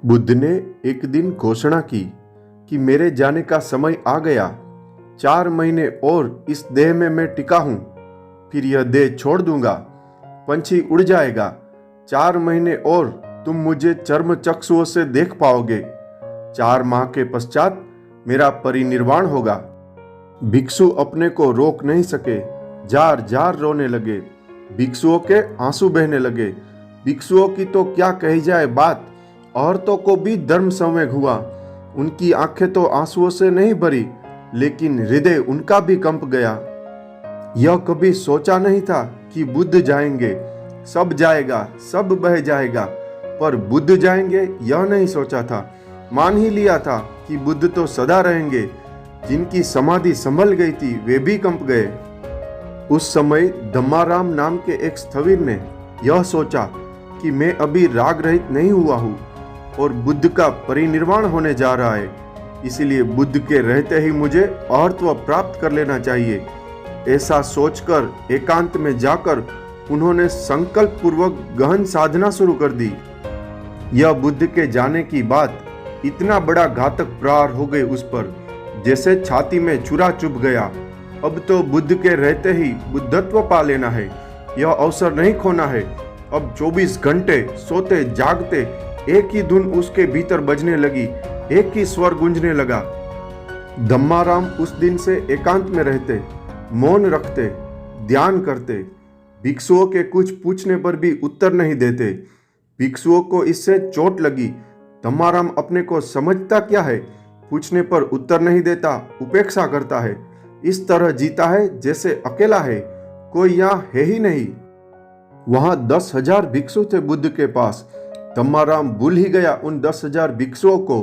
बुद्ध ने एक दिन घोषणा की कि मेरे जाने का समय आ गया। 4 महीने और इस देह में मैं टिका हूं, फिर यह देह छोड़ दूंगा। पंछी उड़ जाएगा। 4 महीने और तुम मुझे चर्म चक्षुओं से देख पाओगे। 4 माह के पश्चात मेरा परिनिर्वाण होगा। भिक्षु अपने को रोक नहीं सके, जार जार रोने लगे। भिक्षुओं के आंसू बहने लगे। भिक्षुओं की तो क्या कही जाए बात, औरतों को भी धर्म संवेग हुआ। उनकी आंखें तो आंसुओं से नहीं भरी, लेकिन हृदय उनका भी कंप गया। यह कभी सोचा नहीं था कि बुद्ध जाएंगे। सब जाएगा, सब बह जाएगा, पर बुद्ध जाएंगे यह नहीं सोचा था। मान ही लिया था कि बुद्ध तो सदा रहेंगे। जिनकी समाधि संभल गई थी वे भी कंप गए। उस समय धम्माराम नाम के एक स्थविर ने यह सोचा कि मैं अभी राग रहित नहीं हुआ हूँ और बुद्ध का परिनिर्वाण होने जा रहा है, इसलिए बुद्ध के रहते ही मुझे अहर्त्व प्राप्त कर लेना चाहिए। ऐसा सोचकर एकांत में जाकर उन्होंने संकल्प पूर्वक गहन साधना शुरू कर दी। यह बुद्ध के जाने की बात इतना बड़ा घातक प्रहार हो गई उस पर, जैसे छाती में छुरा चुभ गया। अब तो बुद्ध के रहते ही बुद्धत्व पा लेना है, यह अवसर नहीं खोना है। अब 24 घंटे सोते जागते एक ही धुन उसके भीतर बजने लगी, एक ही स्वर गूंजने लगा। धम्माराम उस दिन से एकांत में रहते, मौन रखते, ध्यान करते। भिक्षुओं के कुछ पूछने पर भी उत्तर नहीं देते। भिक्षुओं को इससे चोट लगी। धम्माराम अपने को समझता क्या है, पूछने पर उत्तर नहीं देता, उपेक्षा करता है। इस तरह जीता है जैसे अकेला है, कोई यहाँ है ही नहीं। वहां 10,000 भिक्षु थे बुद्ध के पास। धम्माराम भूल ही गया उन 10,000 भिक्षुओं को।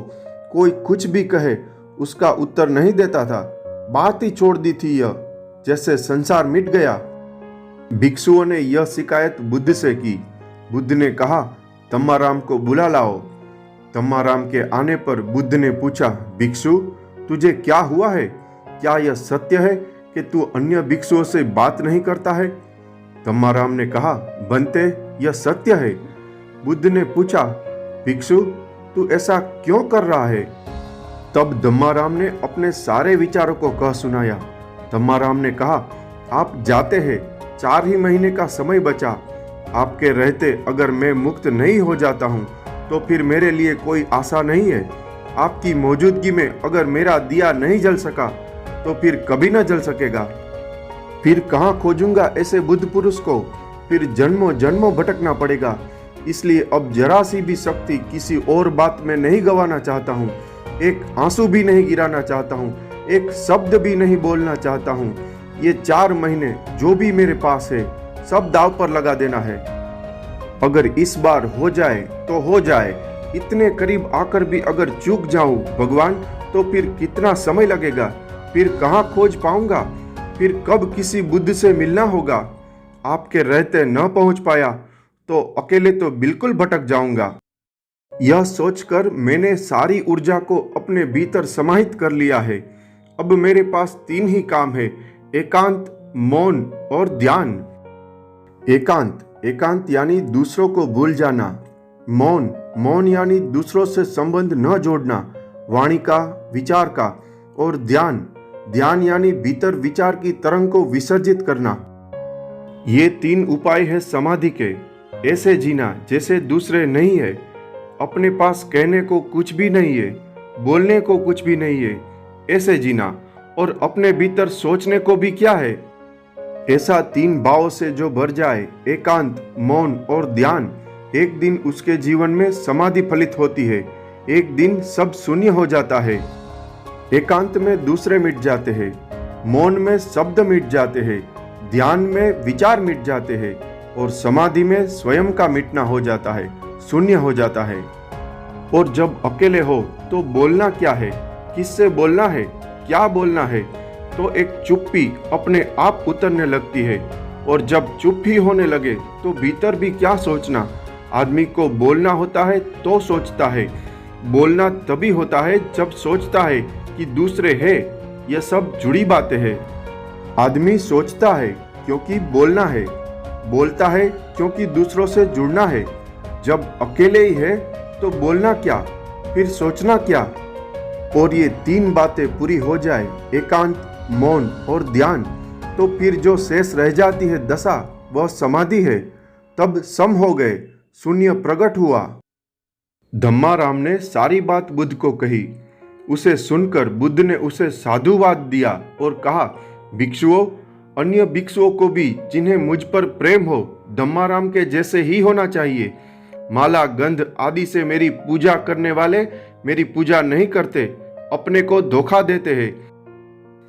कोई कुछ भी कहे उसका उत्तर नहीं देता था। बात ही छोड़ दी थी यह, जैसे संसार मिट गया। भिक्षुओं ने यह शिकायत बुद्ध से की। बुद्ध ने कहा, धम्माराम को बुला लाओ। धम्माराम के आने पर बुद्ध ने पूछा, भिक्षु तुझे क्या हुआ है? क्या यह सत्य है कि तू अन्य भिक्षुओं से बात नहीं करता है? धम्माराम ने कहा, बनते यह सत्य है। बुद्ध ने पूछा, भिक्षु तू ऐसा क्यों कर रहा है? तब धम्माराम ने अपने सारे विचारों को कह सुनाया। धम्माराम ने कहा, आप जाते हैं, 4 ही महीने का समय बचा। आपके रहते अगर मैं मुक्त नहीं हो जाता हूँ तो फिर मेरे लिए कोई आशा नहीं है। आपकी मौजूदगी में अगर मेरा दिया नहीं जल सका तो फिर कभी न जल सकेगा। फिर कहाँ खोजूंगा ऐसे बुद्ध पुरुष को? फिर जन्मों जन्मों भटकना पड़ेगा। इसलिए अब जरा सी भी शक्ति किसी और बात में नहीं गंवाना चाहता हूँ। एक आंसू भी नहीं गिराना चाहता हूँ, एक शब्द भी नहीं बोलना चाहता हूँ। ये 4 महीने जो भी मेरे पास है सब दांव पर लगा देना है। अगर इस बार हो जाए तो हो जाए, इतने करीब आकर भी अगर चूक जाऊं भगवान तो फिर कितना समय लगेगा? फिर कहाँ खोज पाऊंगा? फिर कब किसी बुद्ध से मिलना होगा? आपके रहते न पहुंच पाया तो अकेले तो बिल्कुल भटक जाऊंगा। यह सोचकर मैंने सारी ऊर्जा को अपने भीतर समाहित कर लिया है। अब मेरे पास 3 ही काम है, एकांत, मौन और ध्यान। एकांत यानी दूसरों को भूल जाना। मौन यानी दूसरों से संबंध न जोड़ना, वाणी का, विचार का। और ध्यान यानी भीतर विचार की तरंग को विसर्जित करना। ये 3 उपाय है समाधि के। ऐसे जीना जैसे दूसरे नहीं है। अपने पास कहने को कुछ भी नहीं है, बोलने को कुछ भी नहीं है, ऐसे जीना। और अपने भीतर सोचने को भी क्या है। ऐसा 3 भावों से जो भर जाए, एकांत, मौन और ध्यान, एक दिन उसके जीवन में समाधि फलित होती है। एक दिन सब शून्य हो जाता है। एकांत में दूसरे मिट जाते हैं, मौन में शब्द मिट जाते हैं, ध्यान में विचार मिट जाते हैं और समाधि में स्वयं का मिटना हो जाता है, शून्य हो जाता है। और जब अकेले हो तो बोलना क्या है, किससे बोलना है, क्या बोलना है? तो एक चुप्पी अपने आप उतरने लगती है। और जब चुप ही होने लगे तो भीतर भी क्या सोचना। आदमी को बोलना होता है तो सोचता है। बोलना तभी होता है जब सोचता है कि दूसरे हैं। यह सब जुड़ी बातें हैं। आदमी सोचता है क्योंकि बोलना है, बोलता है क्योंकि दूसरों से जुड़ना है। जब अकेले ही है तो बोलना क्या, फिर सोचना क्या। और ये 3 बातें पूरी हो जाए, एकांत, मौन और ध्यान, तो फिर जो शेष रह जाती है दशा, वह समाधि है। तब सम हो गए, शून्य प्रकट हुआ। धम्माराम ने सारी बात बुद्ध को कही। उसे सुनकर बुद्ध ने उसे साधुवाद दिया और कहा, भिक्षुओं, अन्य भिक्षुओं को भी जिन्हें मुझ पर प्रेम हो, धम्माराम के जैसे ही होना चाहिए। माला, गंध आदि से मेरी पूजा करने वाले मेरी पूजा नहीं करते, अपने को धोखा देते हैं।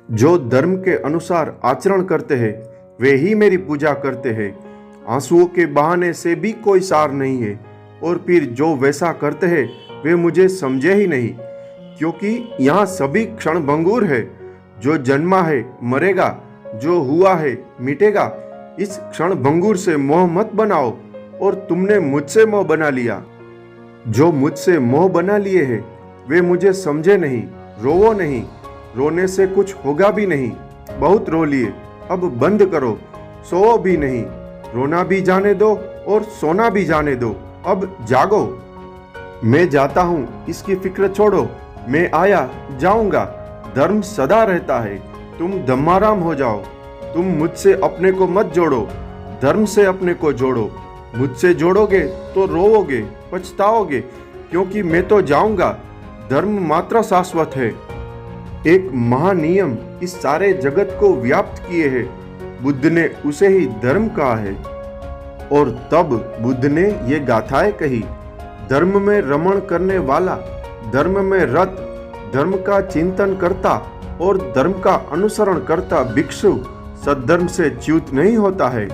जो धर्म के अनुसार आचरण करते हैं, वे ही मेरी पूजा करते हैं। आंसुओं के बहाने से भी कोई सार नहीं है। और फिर जो वैसा करते हैं, वे मुझे समझे ही नहीं, क्योंकि यहाँ सभी क्षण भंगुर है। जो जन्मा है मरेगा, जो हुआ है मिटेगा। इस क्षण भंगुर से मोह मत बनाओ, और तुमने मुझसे मोह बना लिया। जो मुझसे मोह बना लिए हैं, वे मुझे समझे नहीं। रोवो नहीं, रोने से कुछ होगा भी नहीं। बहुत रो लिए, अब बंद करो। सोओ भी नहीं, रोना भी जाने दो और सोना भी जाने दो। अब जागो। मैं जाता हूँ, इसकी फिक्र छोड़ो। मैं आया, जाऊंगा। धर्म सदा रहता है। तुम धम्माराम हो जाओ। तुम मुझसे अपने को मत जोड़ो, धर्म से अपने को जोड़ो। मुझसे जोड़ोगे तो रोओगे, पछताओगे, क्योंकि मैं तो जाऊंगा। धर्म मात्र शाश्वत है। एक महानियम इस सारे जगत को व्याप्त किए है। बुद्ध ने उसे ही धर्म कहा है। और तब बुद्ध ने ये गाथाएं कही, धर्म में रमण करने वाला, धर्म में रत, धर्म का चिंतन करता और धर्म का अनुसरण करता भिक्षु सद्धर्म से च्युत नहीं होता है।